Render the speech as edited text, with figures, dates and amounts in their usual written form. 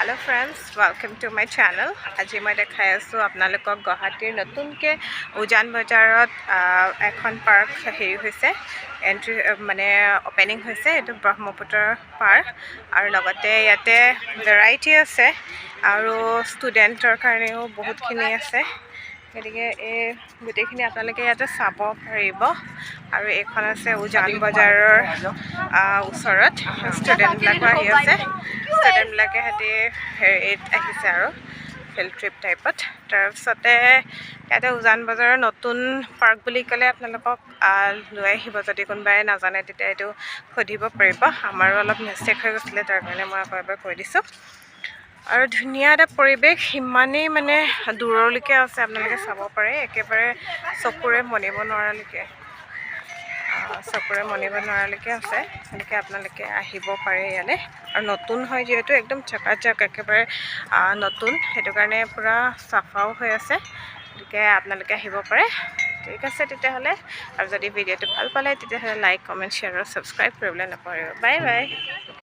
Hello friends, welcome to my channel. আজি মই দেখাই আছো আপোনালোকক গুৱাহাটীৰ নতুনকে উজান বজাৰত এখন পাৰ্ক হেৰি হৈছে এন্ট্ৰি মানে ওপেনিং হৈছে এটো ব্ৰহ্মপুত্ৰ পাৰ্ক আৰু লগতে ইয়াতে ভেৰাইটি আছে আৰু ষ্টুডেন্টৰ কাৰণেও বহুতখিনি আছে গতিকে এই গোটেইখিনি আপোনালোকে ইয়াতে চাব পাৰিব আৰু এইখন আছে উজান বজাৰৰ ওচৰত ষ্টুডেন্টবিলাকো আহি আছে ষ্টুডেন্টবিলাকে হাতে হেৰিত আহিছে আৰু ফিল্ড ট্ৰিপ টাইপত তাৰপিছতে ইয়াতে উজান বজাৰৰ নতুন পাৰ্ক বুলি ক'লে আপোনালোকক লৈ আহিব যদি কোনোবাই নাজানে তেতিয়া এইটো সুধিব পাৰিব আমাৰো অলপ মিষ্টেক হৈ গৈছিলে তাৰ কাৰণে মই আকৌ এবাৰ কৈ দিছোঁ আৰু ধুনীয়া এটা পৰিৱেশ ইমানেই মানে দূৰলৈকে আছে আপোনালোকে চাব পাৰে একেবাৰে চকুৰে মনিব নোৱাৰালৈকে আছে এনেকৈ আপোনালোকে আহিব পাৰে ইয়ালৈ আৰু নতুন হয় যিহেতু একদম চকাচক একেবাৰে নতুন সেইটো কাৰণে পূৰা চাফাও হৈ আছে গতিকে আপোনালোকে আহিব পাৰে ঠিক আছে তেতিয়াহ'লে আৰু যদি ভিডিঅ'টো ভাল পালে তেতিয়াহ'লে লাইক কমেণ্ট শ্বেয়াৰ আৰু ছাবস্ক্ৰাইব কৰিবলৈ নাপাহৰিব বাই বাই